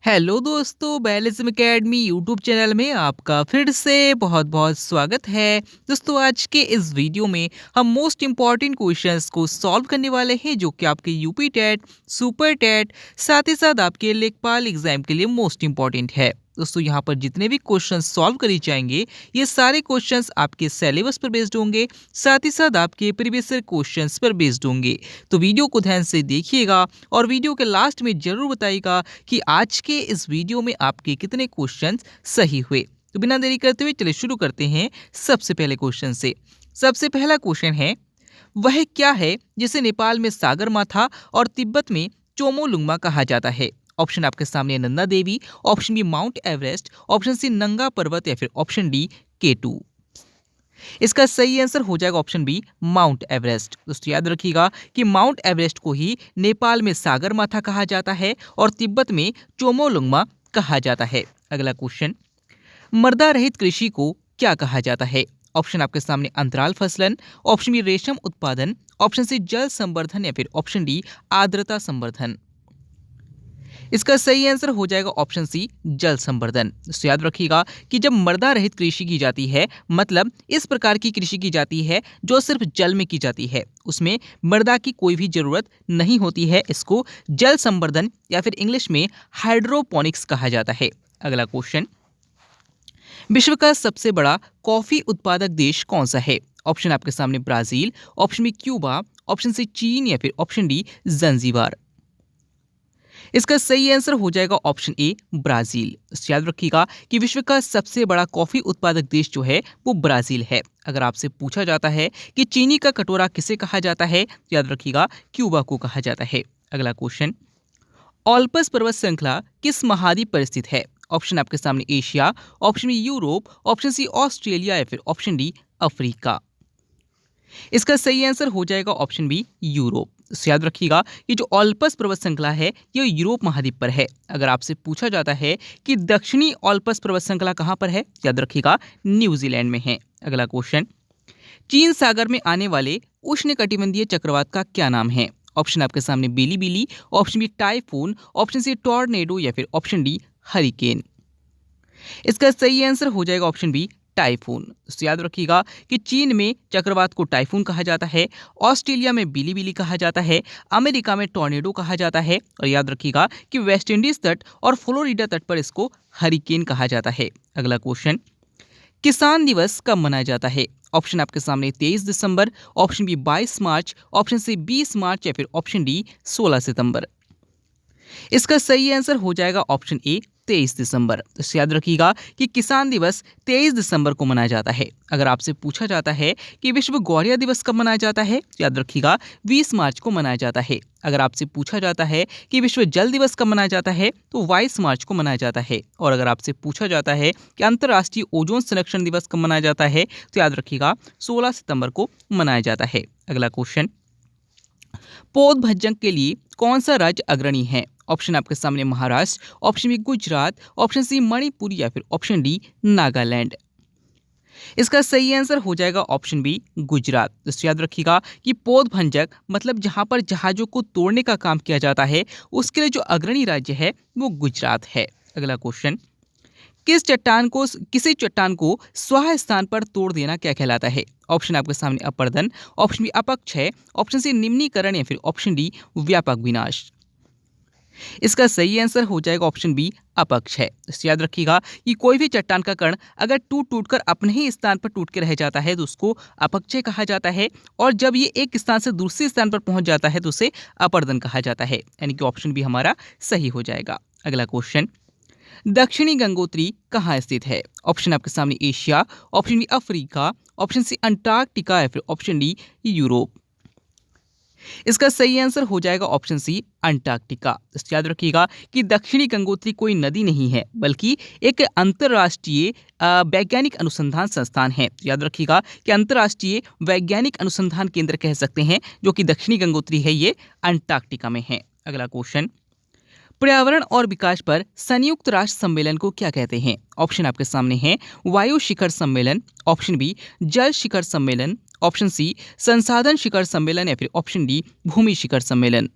Hello दोस्तों, बैलिज्म academy YouTube channel में आपका फिर से बहुत बहुत स्वागत है। दोस्तों, आज के इस वीडियो में हम मोस्ट इम्पॉर्टेंट क्वेश्चंस को सॉल्व करने वाले हैं जो कि आपके यूपी टेट, सुपर टेट, साथ ही साथ आपके लेखपाल एग्जाम के लिए मोस्ट इम्पॉर्टेंट है। दोस्तों, यहाँ पर जितने भी क्वेश्चंस सॉल्व करे जाएंगे ये सारे क्वेश्चंस आपके सिलेबस पर बेस्ड होंगे, साथ ही साथ आपके प्रीवियस ईयर क्वेश्चंस पर बेस्ड होंगे। तो वीडियो को ध्यान से देखिएगा और वीडियो के लास्ट में जरूर बताइएगा कि आज के इस वीडियो में आपके कितने क्वेश्चंस सही हुए। तो बिना देरी करते हुए चलिए शुरू करते हैं सबसे पहले क्वेश्चन से। सबसे पहला क्वेश्चन है, वह क्या है जिसे नेपाल में सागरमाथा और तिब्बत में चोमोलुंगमा कहा जाता है? ऑप्शन आपके सामने है, Nanda Devi, option B Mount Everest, option C Nanga Parbat या फिर ऑप्शन डी केटू। इसका सही आंसर हो जाएगा ऑप्शन बी माउंट एवरेस्ट। दोस्तों, याद रखिएगा कि माउंट एवरेस्ट को ही नेपाल में सागरमाथा कहा जाता है और तिब्बत में चोमोलुंगमा कहा जाता है। अगला क्वेश्चन, मृदा रहित कृषि को क्या कहा जाता है? ऑप्शन आपके सामने अंतराल फसलन, ऑप्शन बी रेशम उत्पादन, ऑप्शन सी जल संवर्धन या फिर ऑप्शन डी आर्द्रता संवर्धन। इसका सही आंसर हो जाएगा ऑप्शन सी जल संवर्धन। तो याद रखिएगा कि जब मृदा रहित कृषि की जाती है, मतलब इस प्रकार की कृषि की जाती है जो सिर्फ जल में की जाती है, उसमें मृदा की कोई भी जरूरत नहीं होती है, इसको जल संवर्धन या फिर इंग्लिश में हाइड्रोपोनिक्स कहा जाता है। अगला क्वेश्चन, विश्व का सबसे बड़ा कॉफी उत्पादक देश कौन सा है? ऑप्शन आपके सामने Brazil, option B Cuba, option C चीन या फिर ऑप्शन डी जंजीबार। इसका सही आंसर हो जाएगा ऑप्शन ए ब्राजील। तो याद रखिएगा कि विश्व का सबसे बड़ा कॉफी उत्पादक देश जो है वो ब्राजील है। अगर आपसे पूछा जाता है कि चीनी का कटोरा किसे कहा जाता है, तो याद रखिएगा क्यूबा को कहा जाता है। अगला क्वेश्चन, ऑल्पस पर्वत श्रृंखला किस महाद्वीप पर स्थित है? ऑप्शन आपके सामने Asia, option B Europe, option C Australia या फिर ऑप्शन डी अफ्रीका। इसका सही आंसर हो जाएगा ऑप्शन बी यूरोप। तो याद रखिएगा कि जो ऑल्पस पर्वत श्रृंखला है ये यूरोप महाद्वीप पर है। अगर आपसे पूछा जाता है कि दक्षिणी ऑल्पस पर्वत श्रृंखला कहाँ पर है, याद रखिएगा न्यूजीलैंड में है। अगला क्वेश्चन, चीन सागर में आने वाले उष्णकटिबंधीय चक्रवात का क्या नाम है? ऑप्शन आपके सामने willy, option B typhoon, option C tornado या फिर ऑप्शन डी हरिकेन। इसका सही आंसर हो जाएगा ऑप्शन बी टाइफून। तो याद रखिएगा कि चीन में चक्रवात को टाइफून कहा जाता है, ऑस्ट्रेलिया में बिली कहा जाता है, अमेरिका में टॉर्नेडो कहा जाता है और याद रखिएगा कि वेस्ट इंडीज तट और फ्लोरिडा तट पर इसको हरिकेन कहा जाता है। अगला क्वेश्चन, किसान दिवस कब मनाया जाता है? ऑप्शन आपके सामने 23 दिसंबर, ऑप्शन बी 22 मार्च, ऑप्शन सी 20 मार्च या फिर ऑप्शन डी 16 सितंबर। इसका सही आंसर हो जाएगा ऑप्शन ए 23 दिसंबर। तो याद रखिएगा कि किसान दिवस 23 दिसंबर को मनाया जाता है। अगर आपसे पूछा जाता है कि विश्व गौरिया दिवस कब मनाया जाता है, तो याद रखिएगा 20 मार्च को मनाया जाता है। अगर आपसे पूछा जाता है कि विश्व जल दिवस कब मनाया जाता है, तो 22 मार्च को मनाया जाता है। और अगर आपसे पूछा जाता है कि अंतर्राष्ट्रीय ओजोन संरक्षण दिवस कब मनाया जाता है, तो याद रखिएगा 16 सितंबर को मनाया जाता है। अगला क्वेश्चन, पौध भज्जन के लिए कौन सा राज्य अग्रणी है? ऑप्शन आपके सामने Maharashtra, option B Gujarat, option C Manipur या फिर ऑप्शन डी नागालैंड। इसका सही आंसर हो जाएगा ऑप्शन बी गुजरात। तो याद रखिएगा कि पौध भंजक मतलब जहां पर जहाजों को तोड़ने का काम किया जाता है, उसके लिए जो अग्रणी राज्य है वो गुजरात है। अगला क्वेश्चन, किसी चट्टान को स्वाह स्थान पर तोड़ देना क्या कहलाता है? ऑप्शन आपके सामने अपरदन, ऑप्शन बी अपक्षय, ऑप्शन सी निम्नीकरण या फिर ऑप्शन डी व्यापक विनाश। इसका सही आंसर हो जाएगा ऑप्शन बी अपक्षय। तो याद रखिएगा कि कोई भी चट्टान का कण अगर टूट कर अपने ही स्थान पर टूट के रह जाता है तो उसको अपक्षय कहा जाता है, और जब ये एक स्थान से दूसरे स्थान पर पहुंच जाता है तो उसे अपरदन कहा जाता है। यानी कि ऑप्शन बी हमारा सही हो जाएगा। अगला क्वेश्चन, दक्षिणी गंगोत्री कहाँ स्थित है? ऑप्शन आपके सामने Asia, option B Africa, option C Antarctica या फिर ऑप्शन डी यूरोप। इसका सही आंसर हो जाएगा ऑप्शन सी अंटार्कटिका। तो याद रखिएगा कि दक्षिणी गंगोत्री कोई नदी नहीं है बल्कि एक अंतर्राष्ट्रीय वैज्ञानिक अनुसंधान संस्थान है। तो याद रखिएगा कि अंतर्राष्ट्रीय वैज्ञानिक अनुसंधान केंद्र कह सकते हैं जो कि दक्षिणी गंगोत्री है, ये अंटार्कटिका में है। अगला क्वेश्चन, पर्यावरण और विकास पर संयुक्त राष्ट्र सम्मेलन को क्या कहते हैं? ऑप्शन आपके सामने है वायु शिखर सम्मेलन, ऑप्शन बी जल शिखर सम्मेलन, ऑप्शन सी संसाधन शिखर सम्मेलन या फिर ऑप्शन डी भूमि शिखर सम्मेलन।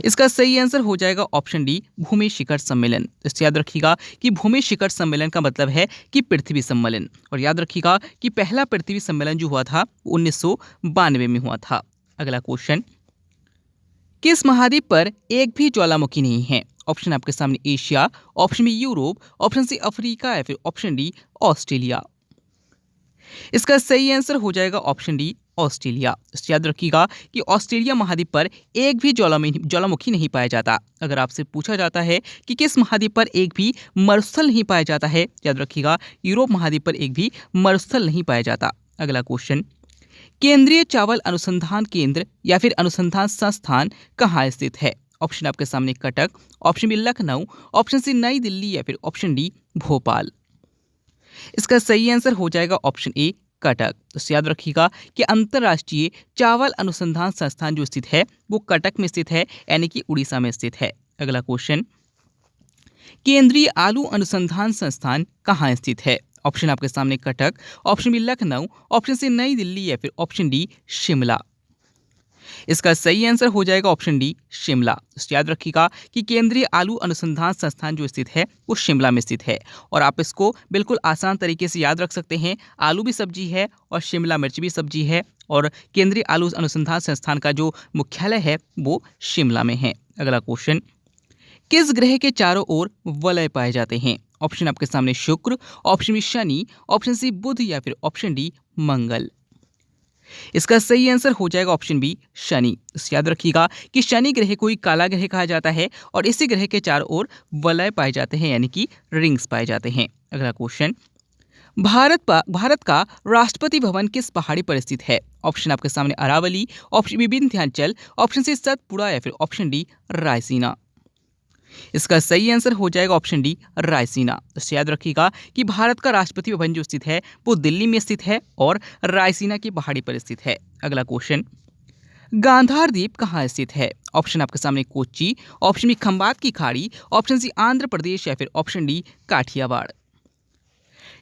इसका सही आंसर हो जाएगा ऑप्शन डी, भूमि शिखर सम्मेलन। इससे याद रखिएगा कि भूमि शिखर सम्मेलन का मतलब है कि पृथ्वी सम्मेलन। और याद रखिएगा कि पहला पृथ्वी सम्मेलन जो हुआ था 1992 में हुआ था। अगला क्वेश्चन, किस महाद्वीप पर एक भी ज्वालामुखी नहीं है? ऑप्शन आपके सामने Asia, option B Europe, option C Africa या फिर ऑप्शन डी ऑस्ट्रेलिया। इसका सही आंसर हो जाएगा ऑप्शन डी, ऑस्ट्रेलिया। इससे याद रखिएगा कि ऑस्ट्रेलिया महाद्वीप पर एक भी ज्वालामुखी नहीं पाया जाता। अगर आपसे पूछा जाता है कि किस महाद्वीप पर एक भी मरुस्थल नहीं पाया जाता है, याद रखिएगा यूरोप महाद्वीप पर एक भी मरुस्थल नहीं पाया जाता। अगला क्वेश्चन, केंद्रीय चावल अनुसंधान केंद्र या फिर अनुसंधान संस्थान कहाँ स्थित है? ऑप्शन आपके सामने Cuttack, option B Lucknow, option C New Delhi या फिर ऑप्शन डी भोपाल। इसका सही आंसर हो जाएगा ऑप्शन ए, कटक। तो याद रखिएगा कि अंतर्राष्ट्रीय चावल अनुसंधान संस्थान जो स्थित है वो कटक में स्थित है, यानी कि उड़ीसा में स्थित है। अगला क्वेश्चन, केंद्रीय आलू अनुसंधान संस्थान कहाँ स्थित है? ऑप्शन आपके सामने Cuttack, option B Lucknow, option C New Delhi या फिर ऑप्शन डी शिमला। इसका सही आंसर हो जाएगा ऑप्शन डी, शिमला। तो याद रखिएगा कि केंद्रीय आलू अनुसंधान संस्थान जो स्थित है वो शिमला में स्थित है। और आप इसको बिल्कुल आसान तरीके से याद रख सकते हैं, आलू भी सब्जी है और शिमला मिर्च भी सब्जी है, और केंद्रीय आलू अनुसंधान संस्थान का जो मुख्यालय है वो शिमला में है। अगला क्वेश्चन, किस ग्रह के चारों ओर वलय पाए जाते हैं? ऑप्शन आपके सामने Shukra, option B Shani, option C Budh या फिर ऑप्शन डी मंगल। इसका सही आंसर हो जाएगा ऑप्शन बी, शनि। याद रखिएगा कि शनि ग्रह को ही काला ग्रह कहा जाता है और इसी ग्रह के चारों ओर वलय पाए जाते हैं, यानी कि रिंग्स पाए जाते हैं। अगला क्वेश्चन, भारत का राष्ट्रपति भवन किस पहाड़ी पर स्थित है? ऑप्शन आपके सामने Aravalli, option B Vindhyachal, option C Satpura या फिर ऑप्शन डी रायसीना। इसका सही आंसर हो जाएगा ऑप्शन डी, रायसीना। तो याद रखिएगा कि भारत का राष्ट्रपति भवन जो स्थित है वो दिल्ली में स्थित है और रायसीना की पहाड़ी पर स्थित है। अगला क्वेश्चन, गांधार द्वीप कहाँ स्थित है? ऑप्शन आपके सामने कोच्चि, ऑप्शन बी खंबात की खाड़ी, ऑप्शन सी आंध्र प्रदेश या फिर ऑप्शन डी काठियावाड़।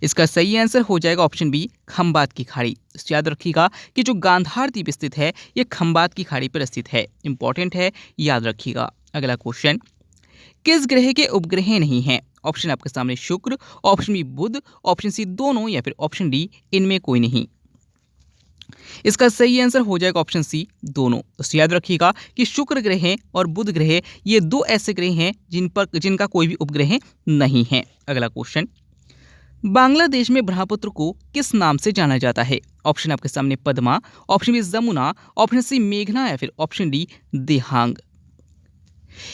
इसका सही आंसर हो जाएगा ऑप्शन बी, खंबात की खाड़ी। याद रखिएगा कि जो गांधार द्वीप स्थित है ये खंबात की खाड़ी पर स्थित है, इंपॉर्टेंट है, याद रखिएगा। अगला क्वेश्चन, किस ग्रह के उपग्रह नहीं हैं? ऑप्शन आपके सामने शुक्र, ऑप्शन बी बुध, ऑप्शन सी दोनों या फिर ऑप्शन डी इनमें कोई नहीं। इसका सही आंसर हो जाएगा ऑप्शन सी, दोनों। तो याद रखिएगा कि शुक्र ग्रह और बुध ग्रह ये दो ऐसे ग्रह हैं जिनका कोई भी उपग्रह नहीं है। अगला क्वेश्चन, बांग्लादेश में ब्रह्मपुत्र को किस नाम से जाना जाता है? ऑप्शन आपके सामने Padma, option B Jamuna, option C मेघना या फिर ऑप्शन डी देहांग।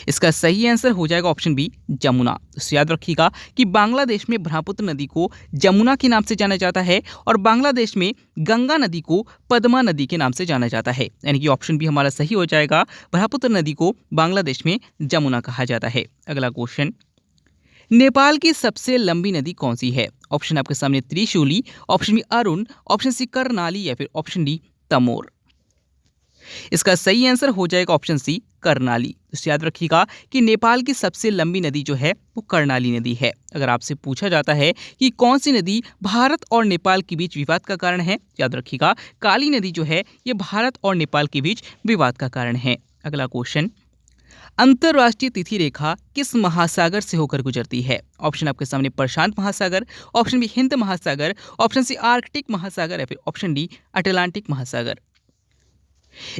इसका सही आंसर हो जाएगा ऑप्शन बी, जमुना। तो याद रखिएगा कि बांग्लादेश में ब्रह्मपुत्र नदी को जमुना के नाम से जाना जाता है और बांग्लादेश में गंगा नदी को पद्मा नदी के नाम से जाना जाता है, यानी कि ऑप्शन बी हमारा सही हो जाएगा, ब्रह्मपुत्र नदी को बांग्लादेश में जमुना कहा जाता है। अगला क्वेश्चन, नेपाल की सबसे लंबी नदी कौन सी है? ऑप्शन आपके सामने Trishuli, option B Arun, option C Karnali या फिर ऑप्शन डी तमोर। इसका सही आंसर हो जाएगा ऑप्शन सी, कर्नाली। तो याद रखिएगा कि नेपाल की सबसे लंबी नदी जो है वो कर्नाली नदी है। अगर आपसे पूछा जाता है कि कौन सी नदी भारत और नेपाल के बीच विवाद का कारण है, याद रखिएगा काली नदी जो है ये भारत और नेपाल के बीच विवाद का कारण है। अगला क्वेश्चन, अंतर्राष्ट्रीय तिथि रेखा किस महासागर से होकर गुजरती है? ऑप्शन आपके सामने प्रशांत महासागर, ऑप्शन बी हिंद महासागर, ऑप्शन सी आर्कटिक महासागर या फिर ऑप्शन डी अटलांटिक महासागर।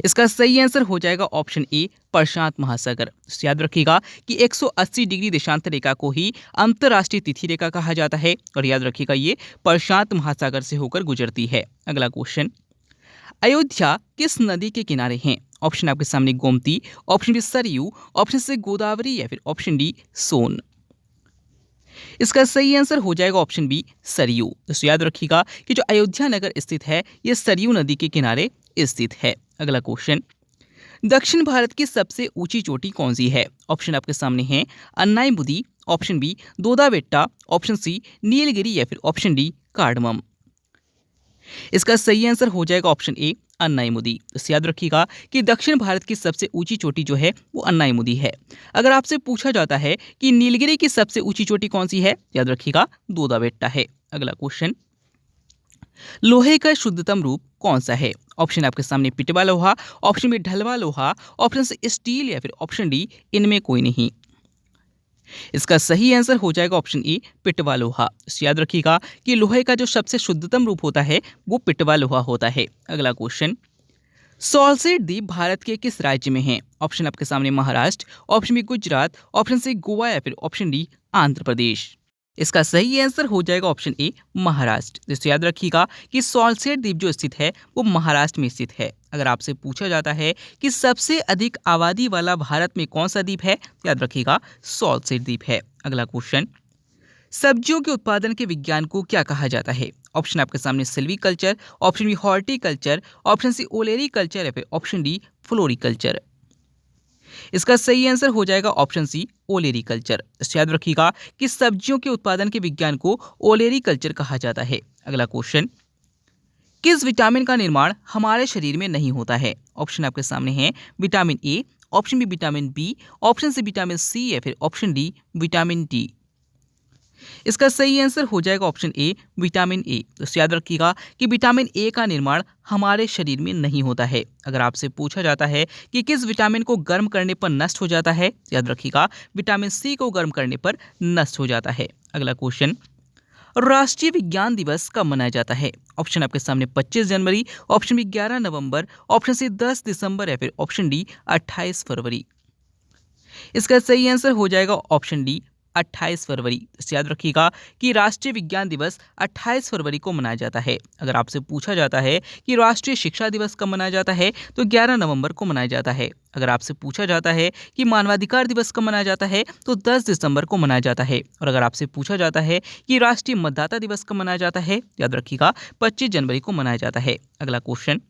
इसका सही आंसर हो जाएगा ऑप्शन ए, प्रशांत महासागर। याद रखिएगा कि 180 डिग्री देशांतर रेखा को ही अंतर्राष्ट्रीय तिथि रेखा कहा जाता है और याद रखिएगा ये प्रशांत महासागर से होकर गुजरती है। अगला क्वेश्चन, अयोध्या किस नदी के किनारे हैं? ऑप्शन आपके सामने Gomti, option B Saryu, option C Godavari या फिर ऑप्शन डी सोन। इसका सही आंसर हो जाएगा ऑप्शन बी, सरयू। तो याद रखिएगा कि जो अयोध्या नगर स्थित है ये सरयू नदी के किनारे स्थित है। अगला क्वेश्चन, दक्षिण भारत की सबसे ऊंची चोटी कौन सी है? ऑप्शन आपके सामने हैं Anamudi, option B Doddabetta, option C Nilgiri या फिर ऑप्शन डी कार्डमम। इसका सही आंसर हो जाएगा ऑप्शन ए, अन्नाईमुदी। तो याद रखिएगा कि दक्षिण भारत की सबसे ऊंची चोटी जो है वो अन्नाईमुदी है। अगर आपसे पूछा जाता है कि नीलगिरी की सबसे ऊंची चोटी कौन सी है, याद रखिएगा दोदाबेट्टा है। अगला क्वेश्चन, लोहे का शुद्धतम रूप कौन सा है? ऑप्शन आपके सामने पिटवा लोहा, ऑप्शन बी ढलवा लोहा, ऑप्शन सी स्टील या फिर ऑप्शन डी इनमें कोई नहीं। इसका सही आंसर हो जाएगा ऑप्शन ए पिटवा लोहा। तो याद रखिएगा कि लोहे का जो सबसे शुद्धतम रूप होता है वो पिटवा लोहा होता है। अगला क्वेश्चन, सॉल्सेट द्वीप भारत के किस राज्य में है? ऑप्शन आपके सामने Maharashtra, option B Gujarat, option C Goa या फिर ऑप्शन डी आंध्र प्रदेश। इसका सही आंसर हो जाएगा ऑप्शन ए महाराष्ट्र। जिससे याद रखिएगा कि सॉल्सेट द्वीप जो स्थित है वो महाराष्ट्र में स्थित है। अगर आपसे पूछा जाता है कि सबसे अधिक आबादी वाला भारत में कौन सा द्वीप है, तो याद रखिएगा सॉल्सेट द्वीप है। अगला क्वेश्चन, सब्जियों के उत्पादन के विज्ञान को क्या कहा जाता है? ऑप्शन आपके सामने silviculture, option B horticulture, option C olericulture या फिर ऑप्शन डी फ्लोरिकल्चर। इसका सही आंसर हो जाएगा ऑप्शन सी ओलेरीकल्चर। इससे याद रखिएगा कि सब्जियों के उत्पादन के विज्ञान को ओलेरीकल्चर कहा जाता है। अगला क्वेश्चन, किस विटामिन का निर्माण हमारे शरीर में नहीं होता है? ऑप्शन आपके सामने है vitamin A, option B vitamin B, option C vitamin C या फिर ऑप्शन डी विटामिन डी। इसका सही आंसर हो जाएगा ऑप्शन ए विटामिन ए। तो याद रखिएगा कि विटामिन ए का निर्माण हमारे शरीर में नहीं होता है। अगर आपसे पूछा जाता है कि किस विटामिन को गर्म करने पर नष्ट हो जाता है, तो याद रखिएगा विटामिन सी को गर्म करने पर नष्ट हो जाता है। अगला क्वेश्चन, राष्ट्रीय विज्ञान दिवस कब मनाया जाता है? ऑप्शन आपके सामने 25 जनवरी, ऑप्शन बी 11 नवंबर, ऑप्शन सी 10 दिसंबर या फिर ऑप्शन डी 28 फरवरी। इसका सही आंसर हो जाएगा ऑप्शन डी 28 फरवरी। इसे याद रखिएगा कि राष्ट्रीय विज्ञान दिवस 28 फरवरी को मनाया जाता है। अगर आपसे पूछा जाता है कि राष्ट्रीय शिक्षा दिवस कब मनाया जाता है, तो 11 नवंबर को मनाया जाता है। अगर आपसे पूछा जाता है कि मानवाधिकार दिवस कब मनाया जाता है, तो 10 दिसंबर को मनाया जाता है। और अगर आपसे पूछा जाता है कि राष्ट्रीय मतदाता दिवस कब मनाया जाता है, याद रखिएगा 25 जनवरी को मनाया जाता है। अगला क्वेश्चन,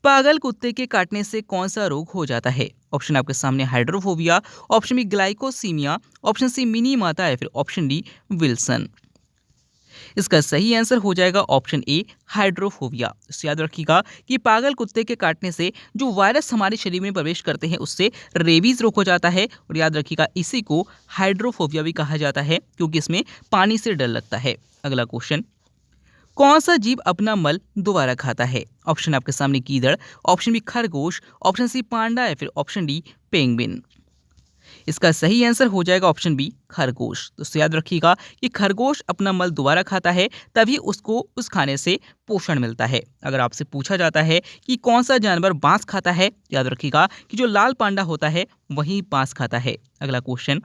पागल कुत्ते के काटने से कौन सा रोग हो जाता है? ऑप्शन आपके सामने hydrophobia, option B glycosemia, option C Minamata या फिर ऑप्शन डी विल्सन। इसका सही आंसर हो जाएगा ऑप्शन ए हाइड्रोफोबिया। इससे याद रखिएगा कि पागल कुत्ते के काटने से जो वायरस हमारे शरीर में प्रवेश करते हैं उससे रेबीज रोग हो जाता है। और याद रखिएगा इसी को हाइड्रोफोबिया भी कहा जाता है, क्योंकि इसमें पानी से डर लगता है। अगला क्वेश्चन, कौन सा जीव अपना मल दोबारा खाता है? ऑप्शन आपके सामने गीदड़, ऑप्शन बी खरगोश, ऑप्शन सी पांडा या फिर ऑप्शन डी पेंगुइन। इसका सही आंसर हो जाएगा ऑप्शन बी खरगोश। तो याद रखिएगा कि खरगोश अपना मल दोबारा खाता है, तभी उसको उस खाने से पोषण मिलता है। अगर आपसे पूछा जाता है कि कौन सा जानवर बांस खाता है, याद रखिएगा कि जो लाल पांडा होता है वही बांस खाता है। अगला क्वेश्चन,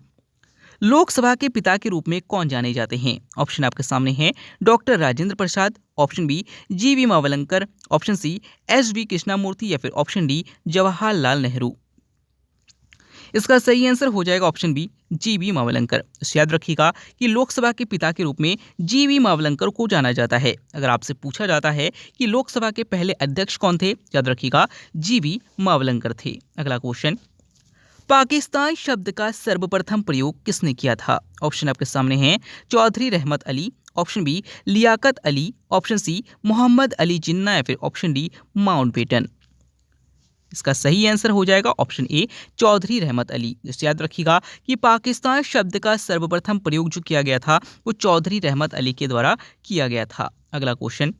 लोकसभा के पिता के रूप में कौन जाने जाते हैं? ऑप्शन आपके सामने हैं doctor Rajendra Prasad, option B G V. Mavalankar, option C S V. Krishnamurthy या फिर ऑप्शन डी जवाहरलाल नेहरू। इसका सही आंसर हो जाएगा ऑप्शन बी जी.वी. मावलंकर। याद रखिएगा कि लोकसभा के पिता के रूप में जी.वी. मावलंकर को जाना जाता है। अगर आपसे पूछा जाता है कि लोकसभा के पहले अध्यक्ष कौन थे, याद रखिएगा जी.वी. मावलंकर थे। अगला क्वेश्चन, पाकिस्तान शब्द का सर्वप्रथम प्रयोग किसने किया था? ऑप्शन आपके सामने हैं Chaudhary Rahmat Ali, option B Liaquat Ali, option C Mohammad Ali Jinnah या फिर ऑप्शन डी माउंटबेटन। इसका सही आंसर हो जाएगा ऑप्शन ए चौधरी रहमत अली। जिससे याद रखिएगा कि पाकिस्तान शब्द का सर्वप्रथम प्रयोग जो किया गया था वो चौधरी रहमत अली के द्वारा किया गया था। अगला क्वेश्चन,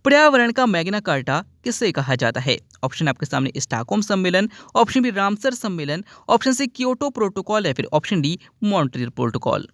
पर्यावरण का मैग्ना कार्टा किसे कहा जाता है? ऑप्शन आपके सामने स्टॉकहोम सम्मेलन, ऑप्शन बी रामसर सम्मेलन, ऑप्शन सी क्योटो प्रोटोकॉल या फिर ऑप्शन डी मॉन्ट्रियल प्रोटोकॉल।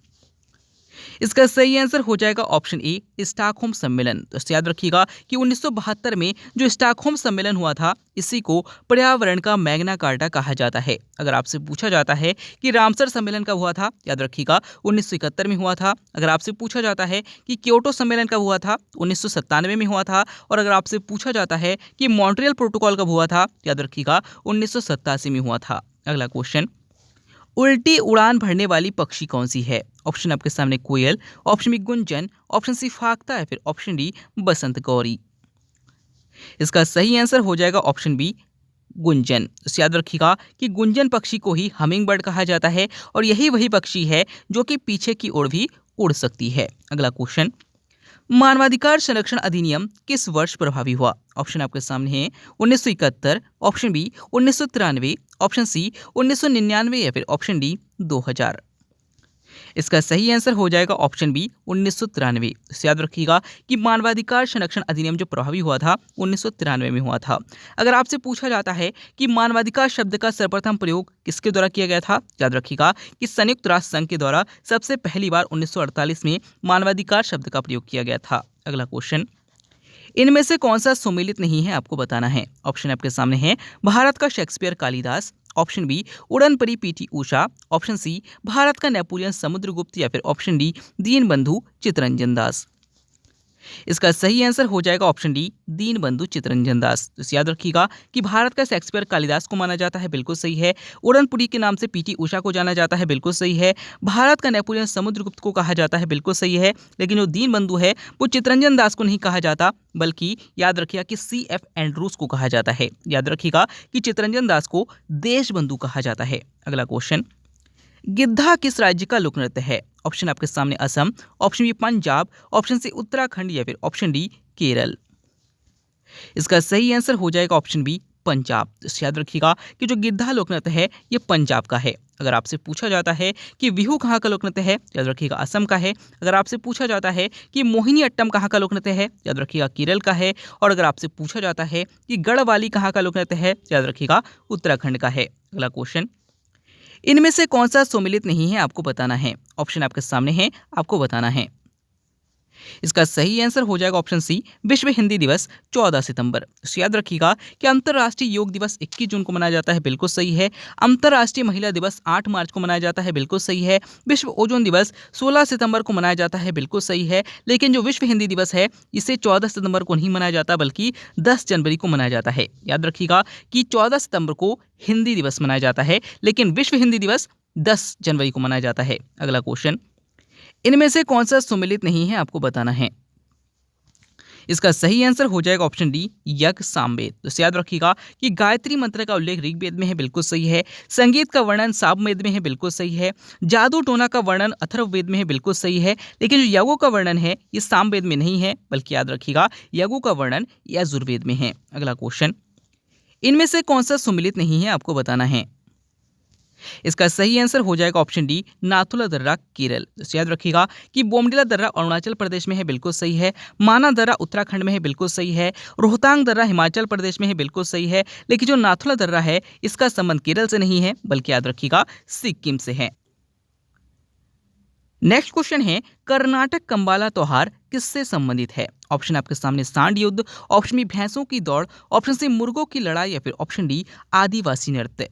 इसका सही आंसर हो जाएगा ऑप्शन ए स्टॉकहोम सम्मेलन। तो याद रखिएगा कि 1972 में जो स्टॉकहोम सम्मेलन हुआ था इसी को पर्यावरण का मैग्ना कार्टा कहा जाता है। अगर आपसे पूछा जाता है कि रामसर सम्मेलन कब हुआ था, याद रखिएगा 1971 में हुआ था। अगर आपसे पूछा जाता है कि क्योटो सम्मेलन कब हुआ था, 1997 में हुआ था। और अगर आपसे पूछा जाता है कि मॉन्ट्रियल प्रोटोकॉल कब हुआ था, याद रखिएगा 1987 में हुआ था। अगला क्वेश्चन, उल्टी उड़ान भरने वाली पक्षी कौन सी है? ऑप्शन आपके सामने कोयल, ऑप्शन बी गुंजन, ऑप्शन सी फाख्ता या फिर ऑप्शन डी बसंत गौरी। इसका सही आंसर हो जाएगा ऑप्शन बी गुंजन। तो याद रखिएगा कि गुंजन पक्षी को ही हमिंग बर्ड कहा जाता है और यही वही पक्षी है जो कि पीछे की ओर भी उड़ सकती है। अगला क्वेश्चन, मानवाधिकार संरक्षण अधिनियम किस वर्ष प्रभावी हुआ? ऑप्शन आपके सामने है 1971, ऑप्शन बी 1993, ऑप्शन सी 1999 या फिर ऑप्शन डी 2000। इसका सही आंसर हो जाएगा ऑप्शन बी 1993। इसे याद रखिएगा कि मानवाधिकार संरक्षण अधिनियम जो प्रभावी हुआ था 1993 में हुआ था। अगर आपसे पूछा जाता है कि मानवाधिकार शब्द का सर्वप्रथम प्रयोग किसके द्वारा किया गया था, याद रखिएगा कि संयुक्त राष्ट्र संघ के द्वारा सबसे पहली बार 1948 में मानवाधिकार शब्द का प्रयोग किया गया था। अगला क्वेश्चन, इनमें से कौन सा सुमेलित नहीं है आपको बताना है। ऑप्शन आपके सामने है भारत का शेक्सपियर कालिदास, ऑप्शन बी उड़न परी PT Usha, option C Bharat का नेपोलियन समुद्रगुप्त या फिर ऑप्शन डी दीनबंधु चित्तरंजन दास। इसका सही आंसर हो जाएगा ऑप्शन डी दीनबंधु चित्तरंजन दास। तो इसे याद रखिएगा कि भारत का शेक्सपियर कालिदास को माना जाता है, बिल्कुल सही है। उड़नपुरी के नाम से पीटी उषा को जाना जाता है, बिल्कुल सही है। भारत का नेपोलियन समुद्रगुप्त को कहा जाता है, बिल्कुल सही है। लेकिन जो दीनबंधु है वो चित्तरंजन दास को नहीं कहा जाता, बल्कि याद रखिएगा कि CF एंड्रूज को कहा जाता है। याद रखिएगा कि चित्तरंजन दास को देशबंधु कहा जाता है। अगला क्वेश्चन, गिद्धा किस राज्य का लोक नृत्य है। ऑप्शन आपके सामने Assam, option B Punjab, option C Uttarakhand या फिर ऑप्शन डी केरल। इसका सही आंसर हो जाएगा ऑप्शन बी पंजाब। तो याद रखिएगा कि जो गिद्धा लोक नृत्य है ये पंजाब का है। अगर आपसे पूछा जाता है कि बिहू कहाँ का लोक नृत्य है, याद रखिएगा असम का है। अगर आपसे पूछा जाता है कि मोहिनी अट्टम कहाँ का लोक नृत्य है, याद रखिएगा केरल का है। और अगर आपसे पूछा जाता है कि गढ़वाली कहाँ का लोक नृत्य है, याद रखिएगा उत्तराखंड का है। अगला क्वेश्चन, इनमें से कौन सा सुमेलित नहीं है आपको बताना है। ऑप्शन आपके सामने है, आपको बताना है। इसका सही आंसर हो जाएगा ऑप्शन सी विश्व हिंदी दिवस 14 सितंबर। तो याद रखिएगा कि अंतर्राष्ट्रीय योग दिवस 21 जून को मनाया जाता है, बिल्कुल सही है। अंतर्राष्ट्रीय महिला दिवस 8 मार्च को मनाया जाता है, बिल्कुल सही है। विश्व ओजोन दिवस 16 सितंबर को मनाया जाता है, बिल्कुल सही है। लेकिन जो विश्व हिंदी दिवस है इसे 14 सितंबर को नहीं मनाया जाता, बल्कि 10 जनवरी को मनाया जाता है। याद रखिएगा कि 14 सितंबर को हिंदी दिवस मनाया जाता है, लेकिन विश्व हिंदी दिवस 10 जनवरी को मनाया जाता है। अगला क्वेश्चन, इनमें से कौन सा सुमेलित नहीं है आपको बताना है। इसका सही आंसर हो जाएगा ऑप्शन डी यज्ञ सामवेद। तो याद रखिएगा कि गायत्री मंत्र का उल्लेख ऋग्वेद में है, बिल्कुल सही है। संगीत का वर्णन सामवेद में है, बिल्कुल सही है। जादू टोना का वर्णन अथर्ववेद में है, बिल्कुल सही है। लेकिन जो यज्ञों का वर्णन है ये सामवेद में नहीं है, बल्कि याद रखिएगा यज्ञों का वर्णन यजुर्वेद में है। अगला क्वेश्चन, इनमें से कौन सा सुमेलित नहीं है आपको बताना है। इसका सही आंसर हो जाएगा ऑप्शन डी नाथुला दर्रा केरल। तो याद रखिएगा कि बोमडिला दर्रा अरुणाचल प्रदेश में है, बिल्कुल सही है। माना दर्रा उत्तराखंड में है, बिल्कुल सही है। रोहतांग दर्रा हिमाचल प्रदेश में है, बिल्कुल सही है। लेकिन जो नाथुला दर्रा है इसका संबंध केरल से नहीं है, बल्कि याद रखिएगा सिक्किम से है। नेक्स्ट क्वेश्चन है, कर्नाटक कंबाला त्योहार किससे संबंधित है। ऑप्शन आपके सामने सांड युद्ध, ऑप्शन बी भैंसों की दौड़, ऑप्शन सी मुर्गों की लड़ाई या फिर ऑप्शन डी आदिवासी नृत्य।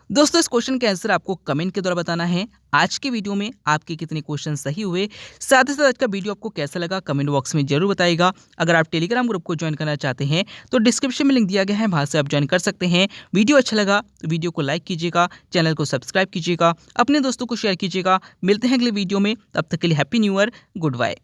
दोस्तों इस क्वेश्चन के आंसर आपको कमेंट के द्वारा बताना है। आज के वीडियो में आपके कितने क्वेश्चन सही हुए, साथ ही साथ आज का वीडियो आपको कैसा लगा कमेंट बॉक्स में जरूर बताइएगा। अगर आप टेलीग्राम ग्रुप को ज्वाइन करना चाहते हैं तो डिस्क्रिप्शन में लिंक दिया गया है, वहां से आप ज्वाइन कर सकते हैं। वीडियो अच्छा लगा तो वीडियो को लाइक कीजिएगा, चैनल को सब्सक्राइब कीजिएगा, अपने दोस्तों को शेयर कीजिएगा। मिलते हैं अगले वीडियो में, तब तक के लिए happy new year, good bye.